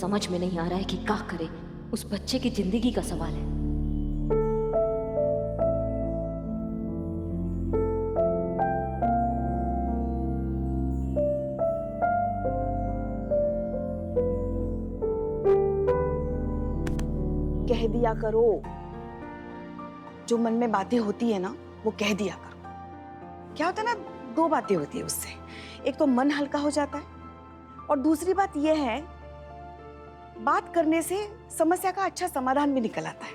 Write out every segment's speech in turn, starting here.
समझ में नहीं आ रहा है कि क्या करे। उस बच्चे की जिंदगी का सवाल है। कह दिया करो, जो मन में बातें होती है ना वो कह दिया करो। क्या होता है ना, दो बातें होती है उससे, एक तो मन हल्का हो जाता है और दूसरी बात यह है, बात करने से समस्या का अच्छा समाधान भी निकल आता है।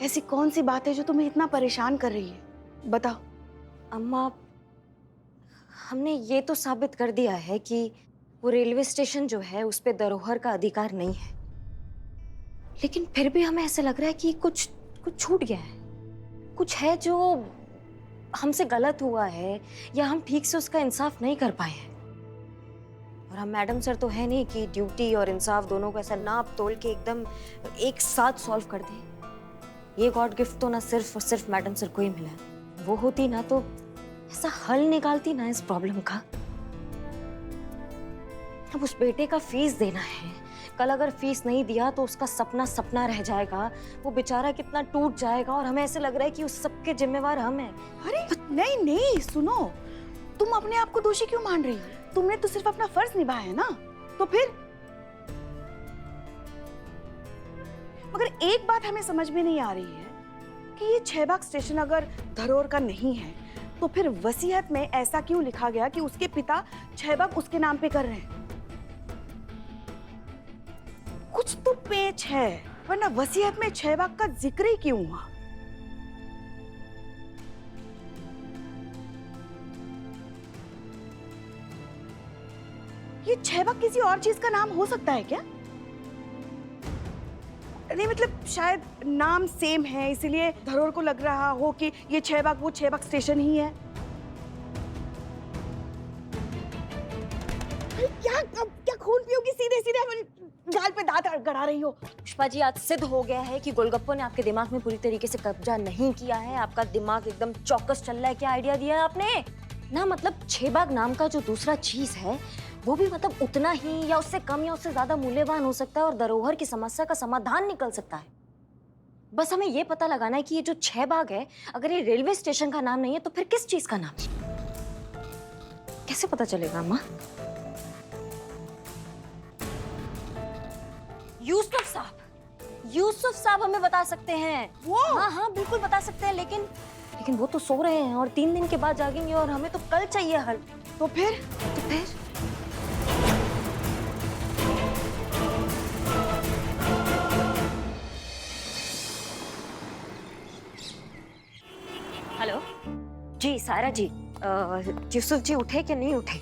ऐसी कौन सी बात है जो तुम्हें इतना परेशान कर रही है, बताओ। अम्मा, हमने ये तो साबित कर दिया है कि वो रेलवे स्टेशन जो है उस पे धरोहर का अधिकार नहीं है, लेकिन फिर भी हमें ऐसा लग रहा है कि कुछ कुछ छूट गया है। कुछ है जो हमसे गलत हुआ है या हम ठीक से उसका इंसाफ नहीं कर पाए हैं। और हम मैडम सर तो है नहीं कि ड्यूटी और इंसाफ दोनों को ऐसा नाप तोल के एकदम एक साथ सॉल्व कर दें। ये गॉड गिफ्ट तो ना सिर्फ और सिर्फ मैडम सर को ही मिला है। वो होती ना तो ऐसा हल निकालती ना इस प्रॉब्लम का। अब उस बेटे का फीस देना है, कल अगर फीस नहीं दिया तो उसका सपना सपना रह जाएगा, वो बेचारा कितना टूट जाएगा और हमें ऐसे लग रहा है कि उस सब के जिम्मेवार हम हैं। अरे नहीं नहीं, सुनो, तुम अपने आप को दोषी क्यों मान रही हो? तुमने तो सिर्फ अपना फर्ज निभाया है ना, तो फिर? मगर एक बात हमें समझ में नहीं आ रही है कि ये 6 बाग स्टेशन अगर धरोहर का नहीं है तो फिर वसीयत में ऐसा क्यों लिखा गया कि उसके पिता 6 बाग उसके नाम पे कर रहे हैं? कुछ तो पेच है, वरना वसीयत में 6 बाग का जिक्र ही क्यों हुआ? ये 6 बाग किसी और चीज का नाम हो सकता है क्या? नहीं मतलब शायद नाम सेम है इसलिए धरोहर को लग रहा हो कि ये 6 बाग वो 6 बाग स्टेशन ही है। क्या खून पियोगी? सीधे सीधे गाल पे दांत गड़ा रही हो। पुष्पा जी, आज सिद्ध हो गया है कि गोलगप्पों ने आपके दिमाग में पूरी तरीके से कब्जा नहीं किया है। आपका दिमाग एकदम चौकस चल रहा है। क्या आइडिया दिया है आपने ना? मतलब 6 बाग नाम का जो दूसरा चीज है वो भी मतलब उतना ही या उससे कम या उससे ज्यादा मूल्यवान हो सकता है और धरोहर की समस्या का समाधान निकल सकता है। बस हमें ये पता लगाना है कि ये जो 6 बाग है, अगर ये रेलवे स्टेशन का नाम नहीं है तो फिर किस चीज का नाम है? कैसे पता चलेगा अम्मा? यूसुफ साहब हमें बता सकते हैं। वो? हाँ हाँ बिल्कुल बता सकते हैं, लेकिन वो तो सो रहे हैं और 3 दिन के बाद जागेंगे और हमें तो कल चाहिए हल। तो फिर हेलो जी, सारा जी, यूसुफ जी उठे कि नहीं उठे?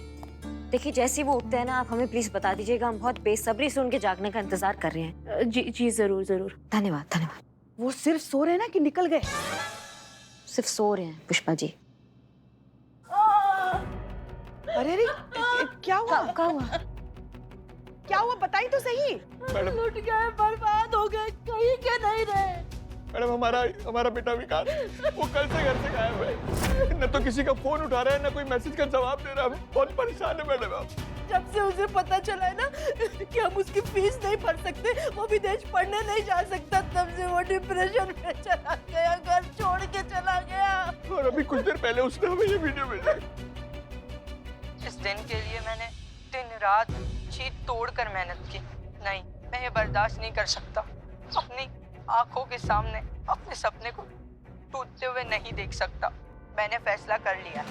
देखिए जैसे ही वो उठते हैं ना, आप हमें प्लीज बता दीजिएगा। हम बहुत बेसब्री से उनके जागने का इंतजार कर रहे हैं। जी जरूर जरूर। धन्यवाद धन्यवाद। वो सिर्फ सो रहे हैं ना कि निकल गए? सिर्फ सो रहे हैं पुष्पा जी। अरे अरे क्या हुआ? क्या हुआ? क्या हुआ बताई तो सही। मैडम लुट गए, बर्बाद हो गए, कहीं के नहीं रहे। मैडम, हमारा बेटा विकास वो कल से घर से गायब है। न तो किसी का फोन उठा रहा है, न कोई मैसेज का जवाब दे रहा है। बहुत परेशान है मैडम। आप जब से उसे पता चला है ना कि हम उसकी फीस नहीं भर सकते, वो विदेश पढ़ने नहीं जा सकता, तब से वो डिप्रेशन में चला गया, घर छोड़ के चला गया। और अभी कुछ देर पहले उसने हमें ये वीडियो भेजा। इस दिन के लिए मैंने दिन रात जी तोड़ कर मेहनत की। नहीं, मैं ये बर्दाश्त नहीं कर सकता। अपनी आंखों के सामने अपने सपने को टूटते हुए नहीं देख सकता। मैंने फैसला कर लिया है,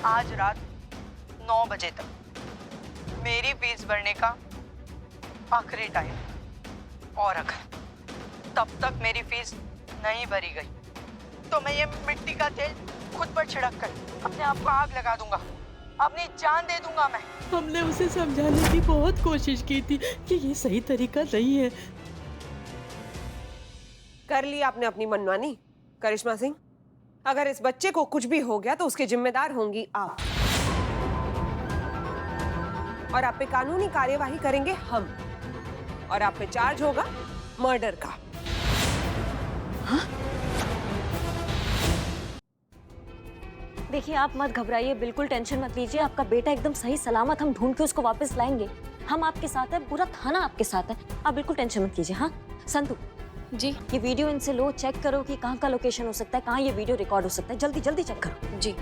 आज रात 9 बजे तक मेरी फीस भरने का आखिरी टाइम। और अगर तब तक मेरी फीस नहीं भरी गई तो मैं ये मिट्टी का तेल खुद पर छिड़क कर अपने आप को आग लगा दूंगा, अपनी जान दे दूंगा मैं। हमने उसे समझाने की बहुत कोशिश की थी कि ये सही तरीका नहीं है। कर ली आपने अपनी मनमानी करिश्मा सिंह। अगर इस बच्चे को कुछ भी हो गया तो उसके जिम्मेदार होंगी आप, और आप पे कानूनी कार्यवाही करेंगे हम, और आप पे चार्ज होगा मर्डर का। हाँ? देखिए आप मत घबराइए, बिल्कुल टेंशन मत लीजिए। आपका बेटा एकदम सही सलामत, हम ढूंढ के उसको वापस लाएंगे। हम आपके साथ हैं, पूरा थाना आपके साथ है, आप बिल्कुल टेंशन मत कीजिए। हाँ संतु जी ये वीडियो इनसे लो, चेक करो कि कहाँ का लोकेशन हो सकता है, कहाँ ये वीडियो रिकॉर्ड हो सकता है, जल्दी जल्दी चेक करो। जी।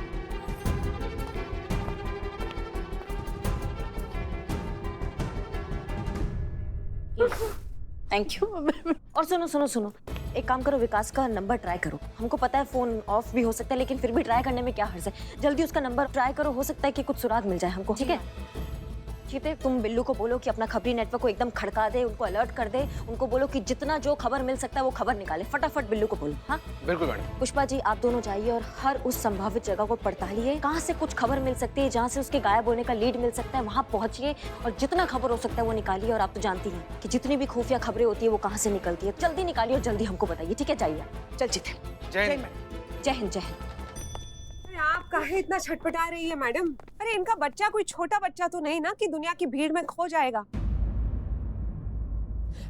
Thank you. और सुनो सुनो सुनो, एक काम करो, विकास का नंबर ट्राई करो। हमको पता है फोन ऑफ भी हो सकता है, लेकिन फिर भी ट्राई करने में क्या हर्ज है। जल्दी उसका नंबर ट्राई करो, हो सकता है कि कुछ सुराग मिल जाए हमको। ठीक है चीते, तुम बिल्लू को बोलो कि अपना खबरी नेटवर्क को एकदम खड़का दे, उनको अलर्ट कर दे, उनको बोलो कि जितना जो खबर मिल सकता है वो खबर निकाले। फटाफट बिल्लू को बोलो। हाँ बिल्कुल मैडम। पुष्पा जी आप दोनों जाइए और हर उस संभावित जगह को पड़तालिए, कहाँ से कुछ खबर मिल सकती है, जहाँ से उसके गायब होने का लीड मिल सकता है, वहाँ पहुंचिए और जितना खबर हो सकता है वो निकालिए। और आप तो जानती हैं कि जितनी भी खुफिया खबरें होती है वो कहाँ से निकलती है। जल्दी निकालिए और जल्दी हमको बताइए। ठीक है जाइए। चल जीते। जय जय हिंद। मैडम। जय हिंद। जय हिंद। अरे आप काहे इतना छटपटा रही है मैडम? अरे इनका बच्चा कोई छोटा बच्चा तो नहीं ना कि दुनिया की भीड़ में खो जाएगा।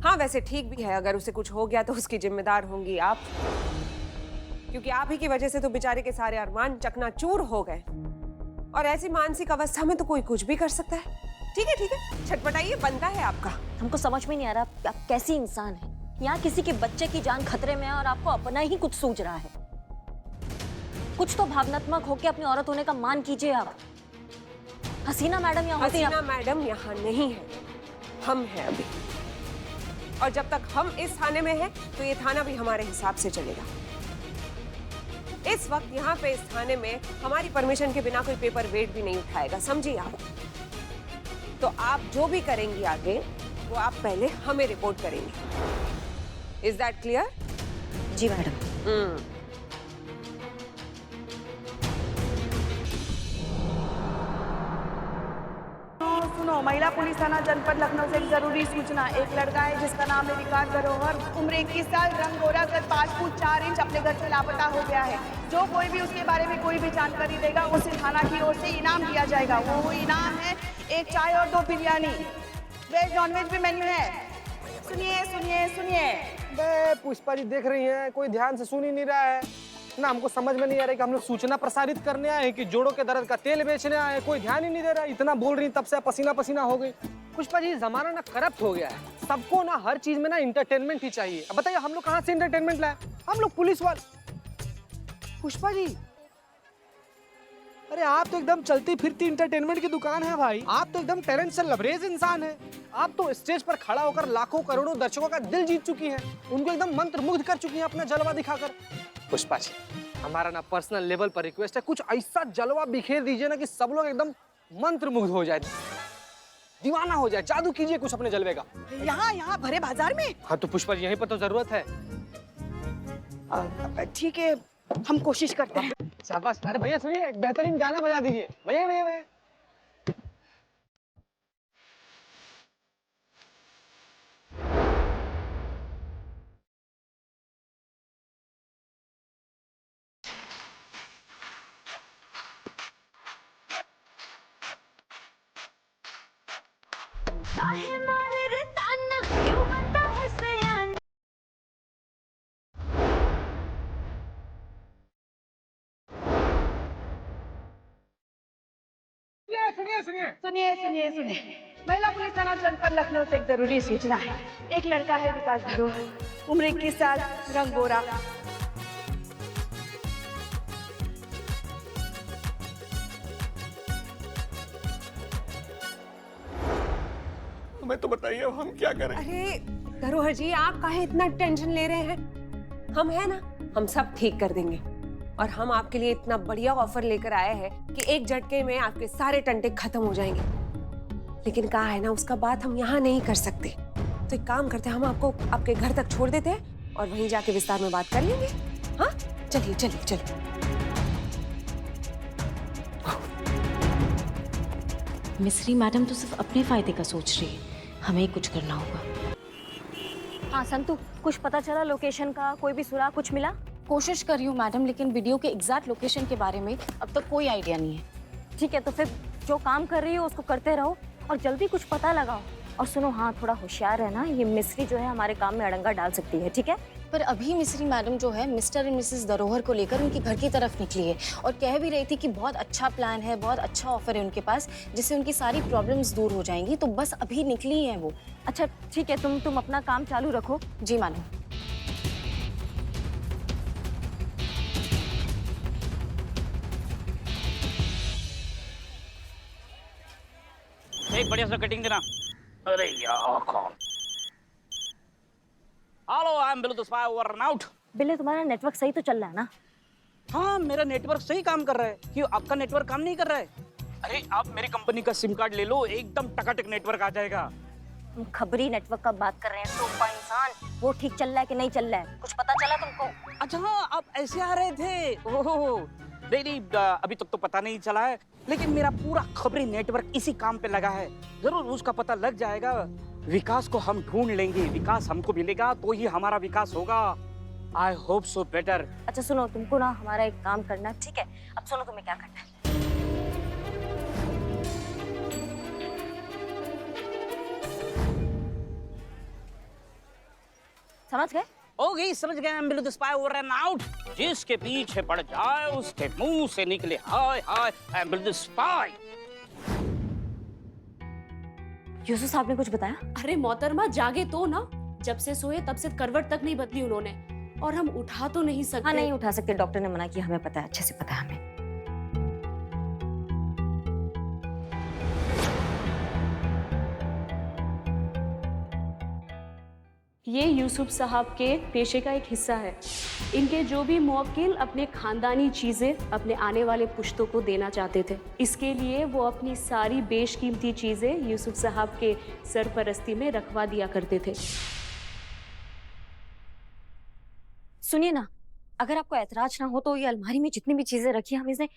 हाँ वैसे ठीक भी है, अगर उसे कुछ हो गया तो उसकी जिम्मेदार होंगी आप, क्योंकि आप ही की वजह से तो बेचारे के सारे अरमान चकनाचूर हो गए। और ऐसी मानसिक अवस्था में तो कोई कुछ भी कर सकता है। ठीक है छटपटाइए, बनता है आपका। हमको समझ में नहीं आ रहा आप कैसी इंसान है। यहाँ किसी के बच्चे की जान खतरे में है और आपको अपना ही कुछ सूझ रहा है। कुछ तो भावनात्मक होकर अपनी औरत होने का मान कीजिए आप। हसीना मैडम यहाँ होती हसीना मैडम यहाँ नहीं है, हम हैं अभी। और जब तक हम इस थाने में हैं तो ये थाना भी हमारे हिसाब से चलेगा। इस वक्त यहाँ पे इस थाने में हमारी परमिशन के बिना कोई पेपर वेट भी नहीं उठाएगा, समझिए आप। तो आप जो भी करेंगी आगे वो आप पहले हमें रिपोर्ट करेंगी। Is that clear? जी मैडम। सुनो, महिला पुलिस थाना जनपद लखनऊ से एक जरूरी सूचना। एक लड़का है जिसका नाम है विकास धरोहर, उम्र 21 साल, रंग गोरा, कद 5 फुट 4 इंच, अपने घर से लापता हो गया है। जो कोई भी उसके बारे में कोई भी जानकारी देगा उसे थाना की ओर से इनाम दिया जाएगा। वो इनाम है 1 चाय और 2 बिरयानी। वेज नॉन वेज भी मेन्यू है। सुनिए सुनिए सुनिए। बे पुष्पा जी देख रही हैं, कोई ध्यान से सुन ही नहीं रहा है ना। हमको समझ में नहीं आ रहा है कि हम लोग सूचना प्रसारित करने आए कि जोड़ों के दर्द का तेल बेचने आए। कोई ध्यान ही नहीं दे रहा है। इतना बोल रही तब से पसीना पसीना हो गई। पुष्पा जी जमाना ना करप्ट हो गया है। सबको ना हर चीज में ना इंटरटेनमेंट ही चाहिए। अब बताइए हम लोग कहाँ से इंटरटेनमेंट लाए? हम लोग पुलिस वाले। पुष्पा जी अरे आप तो एकदम चलती फिरती इंटरटेनमेंट की दुकान है भाई। आप तो एकदम टैलेंट से लबरेज इंसान है। आप तो स्टेज पर खड़ा होकर लाखों करोड़ों दर्शकों का दिल जीत चुकी हैं, उनको एकदम मंत्रमुग्ध कर चुकी हैं अपना जलवा दिखाकर। पुष्पा जी हमारा ना पर्सनल लेवल पर रिक्वेस्ट है, कुछ ऐसा जलवा बिखेर दीजिए ना कि सब लोग एकदम मंत्रमुग्ध हो जाए, दीवाना हो जाए। जादू कीजिए कुछ अपने जलवे का। यहाँ भरे बाजार में? हाँ तो पुष्पा जी यहीं पर तो जरूरत है। ठीक है, हम कोशिश करते हैं। शाबाश। अरे भैया सुनिए, एक बेहतरीन गाना बजा दीजिए। भैया भैया भैया सुनिए। महिला पुलिस थाना जनपद लखनऊ से एक जरूरी सूचना है। एक लड़का है विकास धरोहर, उम्र 21 साल, रंग गोरा। हमें तो बताइए अब हम क्या करें। अरे धरोहर जी आप काहे इतना टेंशन ले रहे हैं? हम हैं ना, हम सब ठीक कर देंगे। और हम आपके लिए इतना बढ़िया ऑफर लेकर आए हैं कि एक झटके में आपके सारे टंटे खत्म हो जाएंगे। लेकिन कहा है ना, उसका बात हम यहाँ नहीं कर सकते। तो एक काम करते हैं, हम आपको आपके घर तक छोड़ देते हैं और वहीं जाके विस्तार में बात कर लेंगे। हाँ चलिए चलिए चलिए। मिस्री मैडम तो सिर्फ अपने फायदे का सोच रही है, हमें ही कुछ करना होगा। हाँ संतु, कुछ पता चला लोकेशन का? कोई भी सुराग कुछ मिला? कोशिश कर रही हूँ मैडम, लेकिन वीडियो के एग्जैक्ट लोकेशन के बारे में अब तक कोई आइडिया नहीं है। ठीक है, तो फिर जो काम कर रही हो उसको करते रहो और जल्दी कुछ पता लगाओ। और सुनो, हाँ थोड़ा होशियार है ना, ये मिस्री जो है हमारे काम में अड़ंगा डाल सकती है। ठीक है? पर अभी मिस्री मैडम जो है मिस्टर एंड मिसेस धरोहर को लेकर उनके घर की तरफ निकली है और कह भी रही थी कि बहुत अच्छा प्लान है, बहुत अच्छा ऑफर है उनके पास, जिससे उनकी सारी प्रॉब्लम्स दूर हो जाएंगी। तो बस अभी निकली है वो। अच्छा ठीक है, तुम अपना काम चालू रखो। जी मैडम। एक बढ़िया सा कटिंग देना। अरे यार कौन? Hello, I am Billu the spy over and out. बिल्ले, तुम्हारा नेटवर्क सही तो चल रहा है ना? हाँ, मेरा नेटवर्क सही काम कर रहा है। क्यों, आपका नेटवर्क काम नहीं कर रहा है? अरे आप मेरी कंपनी का सिम कार्ड ले लो, एकदम टकाटक नेटवर्क आ जाएगा। तुम खबरी नेटवर्क का बात कर रहे हैं, टोपा इंसान। वो ठीक चल रहा है कि नहीं चल रहा है, कुछ पता चला तुमको? अच्छा हाँ, आप ऐसे आ रहे थे। ओहो, नहीं, अभी तक तो पता नहीं चला है, लेकिन मेरा पूरा खबरी नेटवर्क इसी काम पे लगा है। जरूर उसका पता लग जाएगा। विकास को हम ढूंढ लेंगे, विकास हमको मिलेगा तो ही हमारा विकास होगा। I hope so better. अच्छा सुनो, तुमको ना हमारा एक काम करना, ठीक है? अब सुनो तुम्हें क्या करना है। समझ गए? ओके, समझ गए। I'm the spy over and out। जिसके पीछे पड़ जाए उसके मुंह से निकले हाय हाय। I'm the spy। यूसुफ साहब ने कुछ बताया? अरे मोहतरमा, जागे तो ना। जब से सोए तब से करवट तक नहीं बदली उन्होंने, और हम उठा तो नहीं सकते। हाँ, नहीं उठा सकते, डॉक्टर ने मना किया। हमें पता है, अच्छे से पता है हमें। ये यूसुफ साहब के पेशे का एक हिस्सा है। इनके जो भी मुवक्किल अपने खानदानी चीज़ें अपने आने वाले पुश्तों को देना चाहते थे, इसके लिए वो अपनी सारी बेशकीमती चीज़ें यूसुफ साहब के सरपरस्ती में रखवा दिया करते थे। सुनिए ना, अगर आपको ऐतराज ना हो तो ये अलमारी में जितनी भी चीजें रखी हैं, हम इसे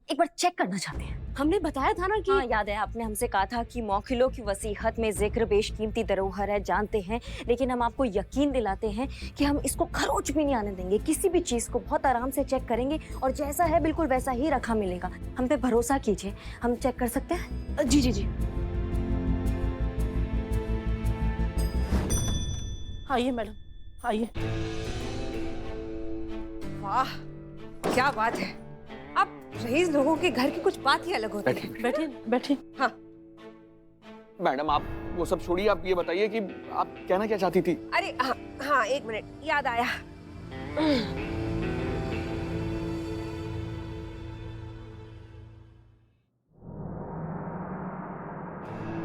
एक बार चेक करना चाहते हैं। हमने बताया था ना कि हाँ याद है, आपने हमसे कहा था कि मौखिलों की वसीहत में जिक्र बेशकीमती धरोहर है, जानते हैं, लेकिन हम आपको यकीन दिलाते हैं कि हम इसको खरोच भी नहीं आने देंगे। किसी भी चीज को बहुत आराम से चेक करेंगे और जैसा है बिल्कुल वैसा ही रखा मिलेगा। हम पे भरोसा कीजिए, हम चेक कर सकते हैं? जी जी जी। आइए मैडम, आइए। वाह, क्या बात है। अब रईस लोगों के घर की कुछ बात ही अलग होती है। बैठिए बैठिए। हाँ मैडम, आप वो सब छोड़िए, आप ये बताइए कि आप कहना क्या चाहती थी? अरे हाँ हाँ, एक मिनट, याद आया।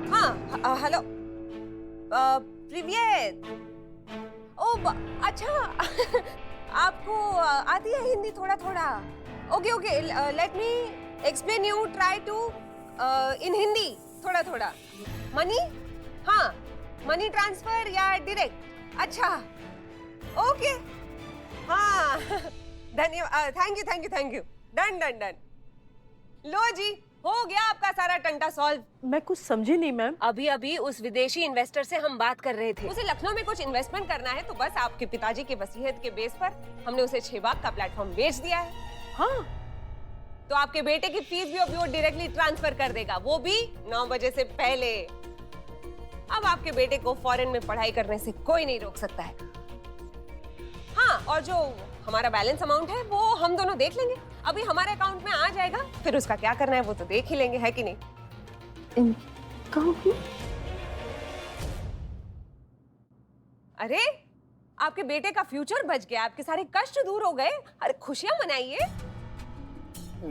हाँ, हेलो प्रिवियत। अच्छा आपको आती है हिंदी थोड़ा थोड़ा? Okay okay, let me explain you, try to in Hindi थोड़ा थोड़ा। मनी, हाँ, मनी ट्रांसफर या डायरेक्ट? अच्छा ओके, हाँ धन्यवाद, thank you. Done done done. लो जी, हो गया आपका सारा टंटा सॉल्व। मैं कुछ समझी नहीं मैम। अभी अभी उस विदेशी इन्वेस्टर से हम बात कर रहे थे। उसे लखनऊ में कुछ इन्वेस्टमेंट करना है, तो बस आपके पिताजी की वसीयत के बेस पर हमने उसे 6 बाग का प्लेटफॉर्म बेच दिया है। हाँ, तो आपके बेटे की फीस भी अभी वो डायरेक्टली ट्रांसफर कर देगा, वो भी 9 बजे से पहले। अब आपके बेटे को फॉरेन में पढ़ाई करने से कोई नहीं रोक सकता है। हाँ, और जो हमारा बैलेंस अमाउंट है वो हम दोनों देख लेंगे। अभी हमारे अकाउंट में आ जाएगा, फिर उसका क्या करना है वो तो देख ही लेंगे, है कि नहीं? अरे आपके बेटे का फ्यूचर बच गया, आपके सारे कष्ट दूर हो गए। अरे खुशियां मनाइए।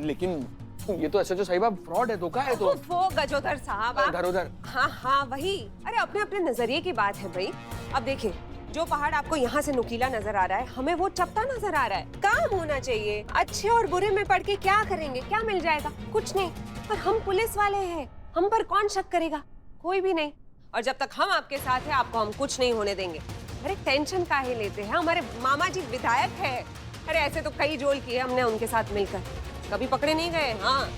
लेकिन ये तो एसएचओ साहिबा फ्रॉड है, धोखा है। तो वो गजोदर साहब, धरोधर। हाँ हाँ वही। अरे अपने अपने नजरिए की बात है भाई। अब देखिए, जो पहाड़ आपको यहाँ से नुकीला नजर आ रहा है, हमें वो चपटा नजर आ रहा है। काम होना चाहिए। अच्छे और बुरे में पढ़ के क्या करेंगे, क्या मिल जाएगा? कुछ नहीं। पर हम पुलिस वाले हैं, हम पर कौन शक करेगा? कोई भी नहीं। और जब तक हम आपके साथ हैं, आपको हम कुछ नहीं होने देंगे। अरे टेंशन काहे लेते हैं? हमारे मामा जी विधायक है। अरे ऐसे तो कई जोल किए हमने उनके साथ मिलकर, कभी पकड़े नहीं गए। हाँ,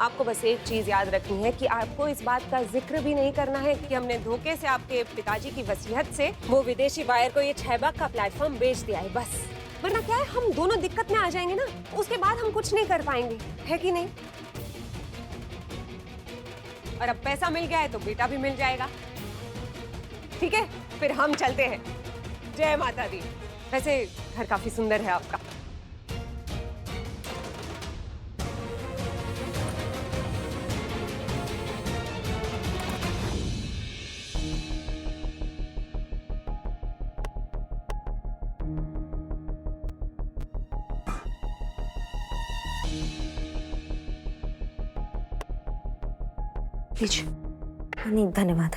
आपको बस एक चीज याद रखनी है कि आपको इस बात का जिक्र भी नहीं करना है कि हमने धोखे से आपके पिताजी की वसीयत से वो विदेशी बायर को ये 6 बाग का प्लेटफॉर्म बेच दिया है, बस। वरना क्या है, हम दोनों दिक्कत में आ जाएंगे ना, उसके बाद हम कुछ नहीं कर पाएंगे, है कि नहीं? और अब पैसा मिल गया है तो बेटा भी मिल जाएगा। ठीक है, फिर हम चलते हैं। जय माता दी। वैसे घर काफी सुंदर है आपका। लीजिए। नहीं धन्यवाद।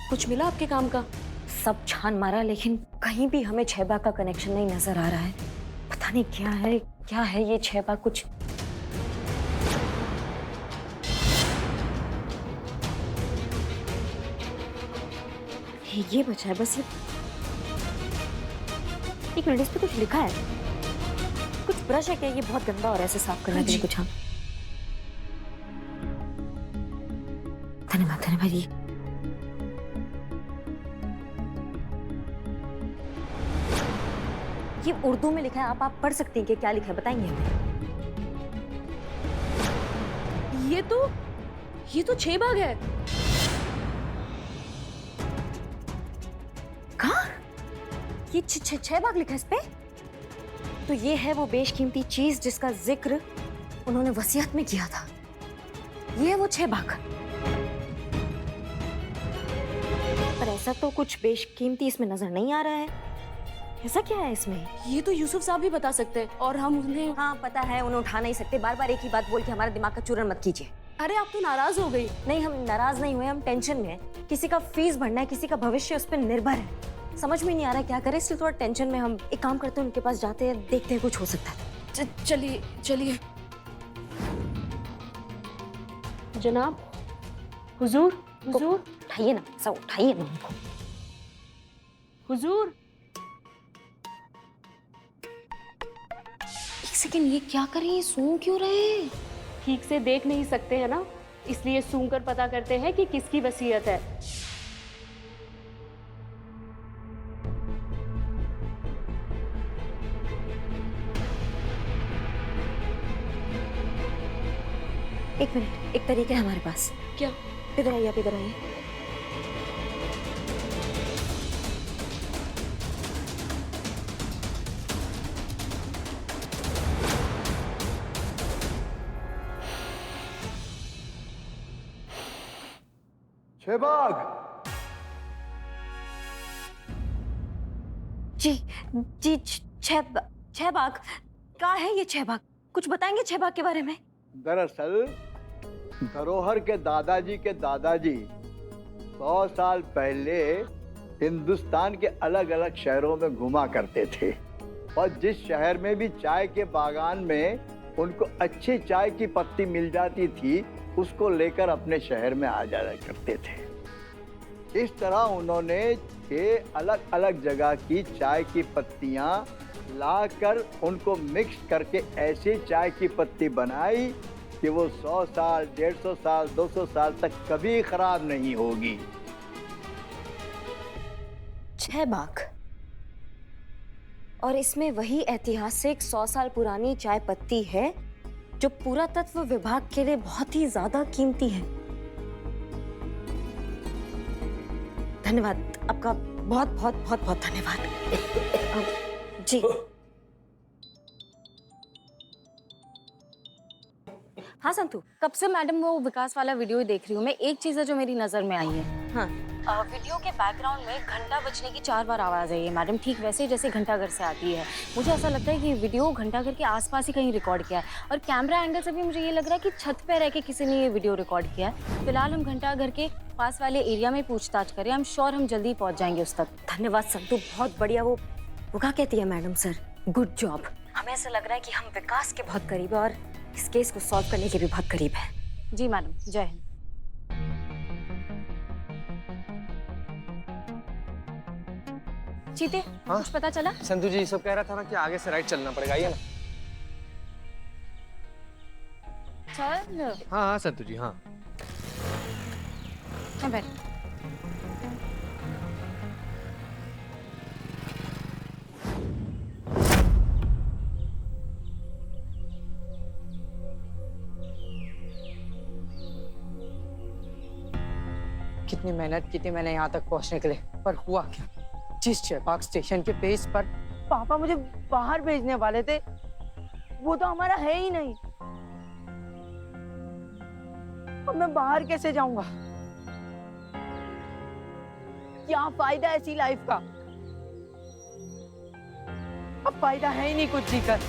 कुछ मिला आपके काम का? सब छान मारा लेकिन कहीं भी हमें छेबा का कनेक्शन नहीं नजर आ रहा है। पता नहीं क्या है ये छेबा। कुछ ये बचा है बस। ये एक मिनट, इस पे कुछ लिखा है। कुछ ब्रश है क्या? ये बहुत गंदा और ऐसे साफ करने के लिए कुछ। हाँ धन्यवाद धन्यवाद। ये उर्दू में लिखा है। आप पढ़ सकती हैं कि क्या लिखा है? बताएंगे हमें। ये तो 6 बाग है। कहाँ? ये 6 बाग लिखा है इस पे? तो ये है वो बेशकीमती चीज जिसका जिक्र उन्होंने वसीयत में किया था। ये है वो 6 बाग। पर ऐसा तो कुछ बेशकीमती इसमें नजर नहीं आ रहा है। ऐसा क्या है इसमें? ये तो यूसुफ साहब भी बता सकते हैं और हम उन्हें। हाँ पता है, उन्हें उठा नहीं सकते। बार बार एक ही बात बोल के हमारा दिमाग का चूरन मत कीजिए। अरे आप तो नाराज हो गई। नहीं, हम नाराज नहीं हुए, हम टेंशन में हैं। किसी का फीस भरना है, किसी का भविष्य उस पर निर्भर है। समझ में नहीं आ रहा क्या करें, इसलिए थोड़ा टेंशन में। हम एक काम करते हैं, उनके पास जाते हैं, देखते हैं कुछ हो सकता है। चलिए चलिए। जनाब, हुजूर हुजूर उठाइए ना, सब उठाइए ना उनको। हुजूर। एक सेकंड, ये क्या कर रही है? सूंघ क्यों रहे हैं? ठीक से देख नहीं सकते हैं ना, इसलिए सूंघ कर पता करते हैं कि किसकी वसीयत है। एक मिनट, एक तरीका है हमारे पास। क्या? इधर आइए, आप इधर आइए। छेबाग। जी छह बाग। कहाँ है ये 6 बाग? कुछ बताएंगे 6 बाग के बारे में? दरअसल धरोहर के दादाजी 100 साल पहले हिंदुस्तान के अलग अलग शहरों में घुमा करते थे और जिस शहर में भी चाय के बागान में उनको अच्छी चाय की पत्ती मिल जाती थी उसको लेकर अपने शहर में आ जाया करते थे। इस तरह उन्होंने 6 अलग अलग जगह की चाय की पत्तियां लाकर उनको मिक्स करके ऐसी चाय की पत्ती बनाई कि वो 100 साल, 150 साल, 200 साल तक कभी खराब नहीं होगी। 6 बाग, और इसमें वही ऐतिहासिक 100 साल पुरानी चाय पत्ती है जो पुरातत्व विभाग के लिए बहुत ही ज्यादा कीमती है। धन्यवाद आपका, बहुत बहुत बहुत बहुत धन्यवाद। जी हाँ संतू। कब से मैडम वो विकास वाला वीडियो ही देख रही हूँ मैं। एक चीज़ है जो मेरी नज़र में आई है। हाँ, वीडियो के बैकग्राउंड में घंटा बजने की 4 बार आवाज़ आई है मैडम, ठीक वैसे ही जैसे घंटाघर से आती है। मुझे ऐसा लगता है कि वीडियो घंटाघर के आसपास ही कहीं रिकॉर्ड किया है और कैमरा एंगल से भी मुझे ये लग रहा है कि छत पे रह के किसी ने ये वीडियो रिकॉर्ड किया है। फिलहाल हम घंटाघर के पास वाले एरिया में पूछताछ करें। आई एम श्योर हम जल्दी पहुँच जाएंगे उस तक। धन्यवाद संतू, बहुत बढ़िया। वो क्या कहती है मैडम सर? Good job. हमें ऐसा लग रहा है कि हम विकास के बहुत करीब है और इस केस को सॉल्व करने के भी बहुत करीब है। जी मैडम, जय हिंद। चीते, हाँ? कुछ पता चला? संतू जी सब कह रहा था ना कि आगे से राइट चलना पड़ेगा, आइए ना। चल। हाँ हाँ संतू जी, हाँ। बैठ। कितनी मेहनत की थी मैंने यहाँ तक पहुँचने के लिए। पर हुआ क्या, जिस चेपाक स्टेशन के बेस पर पापा मुझे बाहर भेजने वाले थे वो तो हमारा है ही नहीं। अब मैं बाहर कैसे जाऊंगा? क्या फायदा ऐसी लाइफ का? अब फायदा है ही नहीं कुछ जीकर।